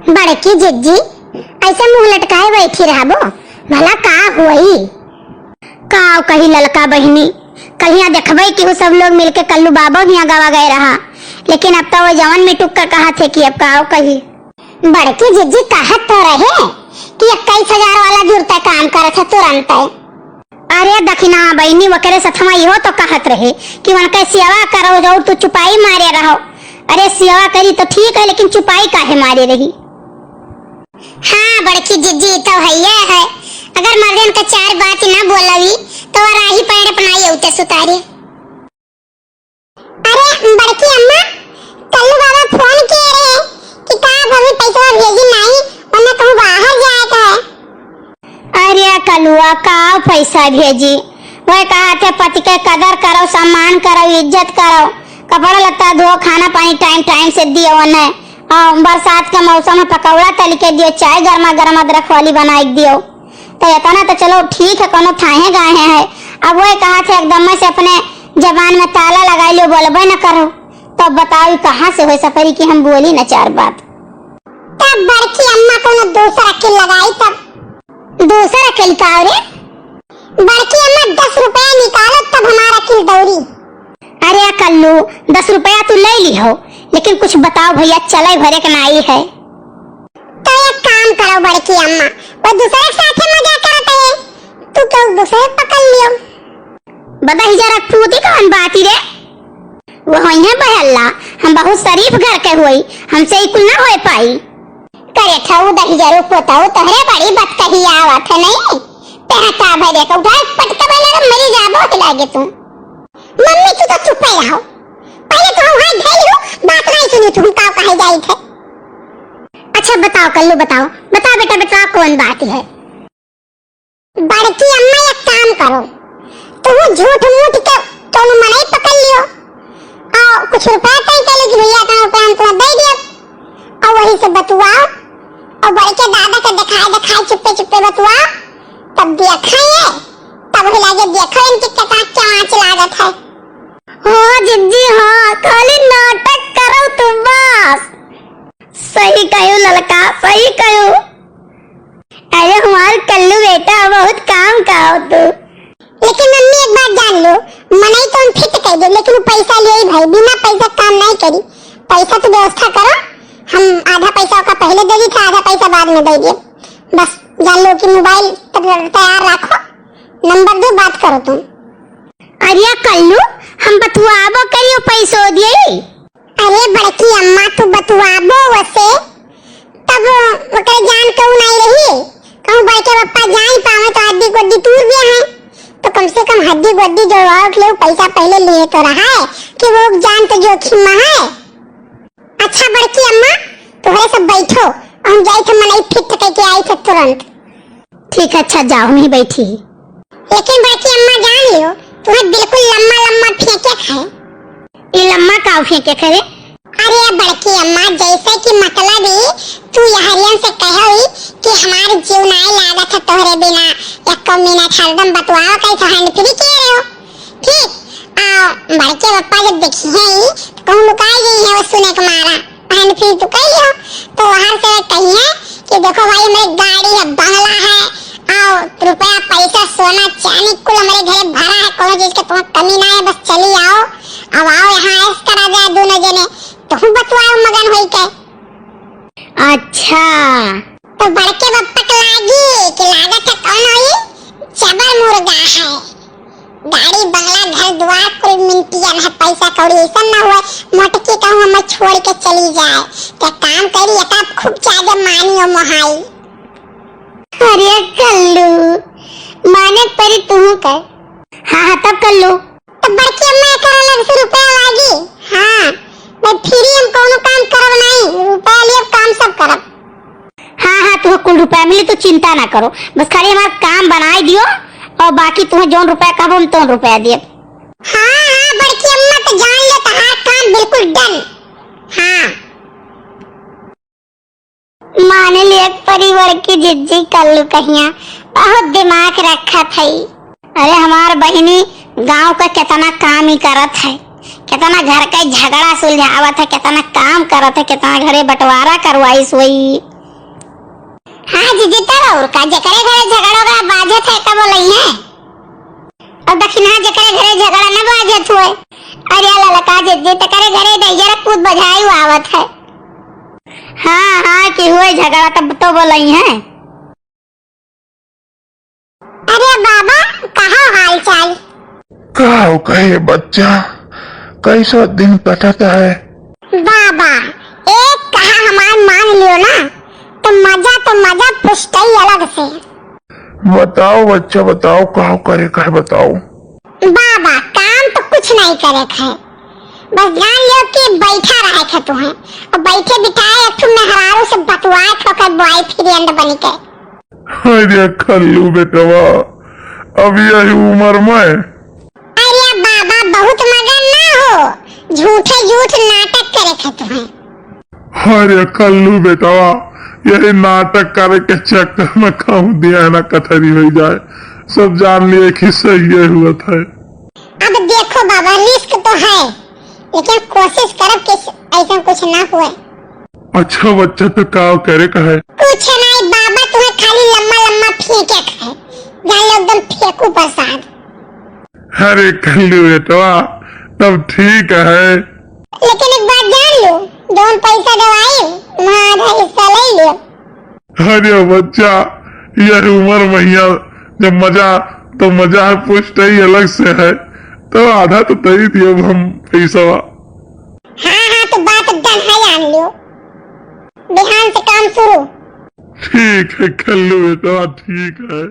बड़की जिज्जी ऐसे मुंह लटकाए बैठी रहबो, भला का हुई? का कही ललका बहिनी, कल यहाँ देखबे कि सब लोग मिलके कल्लू बाबा भी यहाँ गावा गए रहा, लेकिन अब तो वो जवान में टुक कर कहा थे कि अब का कही। बड़की जिज्जी कहत तो रहे कि 21,000 वाला जुड़ता काम करत है तुरंत। अरे दखिना बहनी वकरे सथमा इहो तो कहत रहे कि उनके सेवा करो जो तू चुपाई मारे रहो। अरे सेवा करी तो ठीक है, लेकिन चुपाई काहे मारे रही? हाँ बड़की जिज्जी तो है, अगर मर्दन का 4 बात ना बोलवी तो राही पैर अपनाई उते सुतारे। अरे बड़की अम्मा, कल्लू बाबा फोन किए रहे कि का अभी पैसा भेजी नहीं, वरना कहूं बाहर जाए का है। अरे कलुआ का पैसा भेजी, वह कहा थे पति के कदर करो, सम्मान करो, इज्जत करो, कपड़ा लत्ता धो, खाना पानी टाइम टाइम से दियो उन्हें, और बरसात के मौसम में पकौड़ा तल के दियो, चाय गर्मा गर्म अदरक वाली बनाई दियो। तो ये ना तो चलो ठीक है, कोनो थाहे गाहे है। अब वह कहा थे एकदम से अपने जबान में ताला लगा लियो, बोलबे न करो। तो बताओ कहाँ से हो सफरी कि हम बोली न 4 बात। तब बड़की अम्मा को दूसरा अकेल लगाई, तब दूसरा अकेल का रे बड़की अम्मा 10 रुपया निकालो तब हमारा अकेल दौड़ी। अरे कल्लू 10 रुपया तू ले ली हो, लेकिन कुछ बताओ भैया, चले भरे के नाई है। तो एक काम करो बड़की अम्मा, वो दूसरे साथे मजा करते है, तू तो दूसरे पकड़ लियो। बता ही जरा पूती कौन बात रे? वो है बहल्ला, हम बहुत शरीफ घर के हुई, हमसे ही कुल ना हो पाई। करे ठाऊ दही जरूर पोताऊ तोहरे बड़ी बात कही आवत है नहीं, पहता भरे को उठा पटका वाला मरी जाबो लागे तू। मम्मी तू तो चुप ही रहो, पहले तो हम हाथ धई हो, बात नहीं सुनी तुम का कहे जाई थे। अच्छा बताओ कल्लू, बताओ बता बेटा, बताओ कौन बात है? बड़की अम्मा एक काम करो, तू झूठ मूठ के तो मनाई पकड़ लियो, और कुछ रुपया तय कर लो कि भैया का रुपया हम तुम्हें दे दियो, और वही से बतुआओ, और बड़के दादा के दिखाए चुप्पे चुप्पे बतुआओ, तब देखाइए, तब ही लागे देखो इनकी कटा क्या आंच लागत है। हो जिज्जी हाँ, खाली नाटक करो तुम बस। सही कहो लड़का, सही कहो। अरे हमारे कल्लू बेटा बहुत काम का हो तू। लेकिन मम्मी एक बात जान लो, मनाई तो हम फिट कर दे, लेकिन पैसा ले भाई, बिना पैसा काम नहीं करी। पैसा तो व्यवस्था करो, हम आधा पैसा का पहले दे दी था, आधा पैसा बाद में दे दिए। बस जान लो कि मोबाइल तैयार रखो, नंबर दो, बात करो तुम। अरे कल्लू हम बतुआबो करियो पैसो दिए। अरे बड़की अम्मा तू बतुआबो वसे, तब ओकरे जान कहूं नहीं रही, कहूं बड़के पप्पा जान पावे तो हड्डी गोड्डी टूट गया है, तो कम से कम हड्डी गोड्डी जोड़वाओ के लिए पैसा पहले लिए तो रहा है कि वो जान तो जोखिम में है। अच्छा बड़की अम्मा तुम्हारे सब बैठो, हम जाए थे मनाई फिट करके आई थे तुरंत। ठीक है अच्छा जाओ, नहीं बैठी। लेकिन बड़की अम्मा जान लियो, तुम्हें बिल्कुल लम्मा लम्मा फेंके खाए। ये लम्मा का फेंके करे? अरे बड़की अम्मा जैसे कि मतलब तू यहरियन से कहोई कि हमारे जीव नहीं लागत है तोहरे बिना, 1 मिनट हरदम बतवाओ कैसे हैंड फ्री किए रहे हो, ठीक? बड़के पप्पा जब देखिए तो कहूं लुकाई गई है वो सुने के मारा, हैंड फ्री तो कह लियो, तो वहां से कहिए कि देखो भाई मेरी गाड़ी है, बंगला है, आओ रुपया पैसा सोना चांदी कुल हमारे घर भरा है, कोनो चीज की तुम्हें कमी ना है, बस चली आओ, अब आओ यहाँ ऐस करा जाए दोनों जने, तुम बतवाओ मगन होई के। अच्छा तो बड़के बप्पा के लागी कि लागत है कौन होई? जबर मुर्गा है, गाड़ी बंगला घर द्वार कुल मिनटियन है, पैसा कौड़ी ऐसा ना हुआ मोटकी कहूँ हमें छोड़ के चली जाए, क्या काम करी तब खूब ज्यादा मानियो मोहाई। अरे कल्लू माने परी तू कर। हाँ तब कल्लू तब बड़की अम्मा कर अलग से रुपया लागी। हाँ मैं फ्री हम कोनो काम करब नहीं, रुपया लिए काम सब करब। हाँ तुम्हें कुल रुपया मिले तो चिंता ना करो, बस खाली हमारा काम बनाई दियो, और बाकी तुम्हें जो रुपया कहबो हम तो रुपया दिए। हाँ बड़की अम्मा तो जान ले तहार काम बिल्कुल डन। हाँ मान लिया परिवार की जिज्जी कल्लू कहिया बहुत दिमाग रखा थी। अरे हमार बहिनी गांव का कितना काम ही करत है, कितना घर का झगड़ा सुलझावत है, कितना काम करत है, कितना घरे बंटवारा करवाई सोई। हाँ जीजी तर और का जकरे घरे झगड़ा का बाजत है का बोलई है और दक्षिणा जकरे घरे झगड़ा न बाजत हुए। अरे ललका जीजी तकरे घरे दैजरा कूद बजाई आवत है। हाँ कि हुए झगड़ा तब तो बोलई है। अरे बाबा कहाँ हाल चाल? कहो कहे बच्चा, कैसा दिन कटता है? बाबा एक कहा हमार मान लियो ना तो मजा पुछता ही अलग से। बताओ बच्चा बताओ, कहो करे कहे बताओ। बाबा काम तो कुछ नहीं करे है, बस जान लियो कि बैठा रहे खे तुम्हें और बैठे बिठाए एक मेहरारू से बतवाए खोकर बॉयफ्रेंड बन के। अरे खल्लू बेटवा, अभी यही उम्र में। अरे बाबा बहुत मगन ना हो, झूठ नाटक करे खे तुम्हें। अरे खल्लू बेटवा, यही नाटक करे के चक्कर में कहूँ दिया ना कथरी हो जाए, सब जान लिए कि सही हुआ था। अब देखो बाबा रिस्क तो है, लेकिन कोशिश करो कि ऐसा कुछ ना हुए। अच्छा बच्चा तो क्या करे कहे? कुछ नहीं बाबा, तुम्हें खाली लम्मा फेंके है, जान लो एकदम फेंकू प्रसाद। अरे खल्लू बेटवा तब ठीक है, लेकिन एक बात जान लो, दोन पैसा दवाई वहाँ आधा हिस्सा ले लियो। अरे बच्चा यह उम्र मैया जब मजा है पुष्ट ही अलग से है, तो आधा तो तरी दियो हम पैसा। हाँ तो बात डन है, जान लियो बिहान से काम शुरू। ठीक है खल्लू बेटा ठीक है।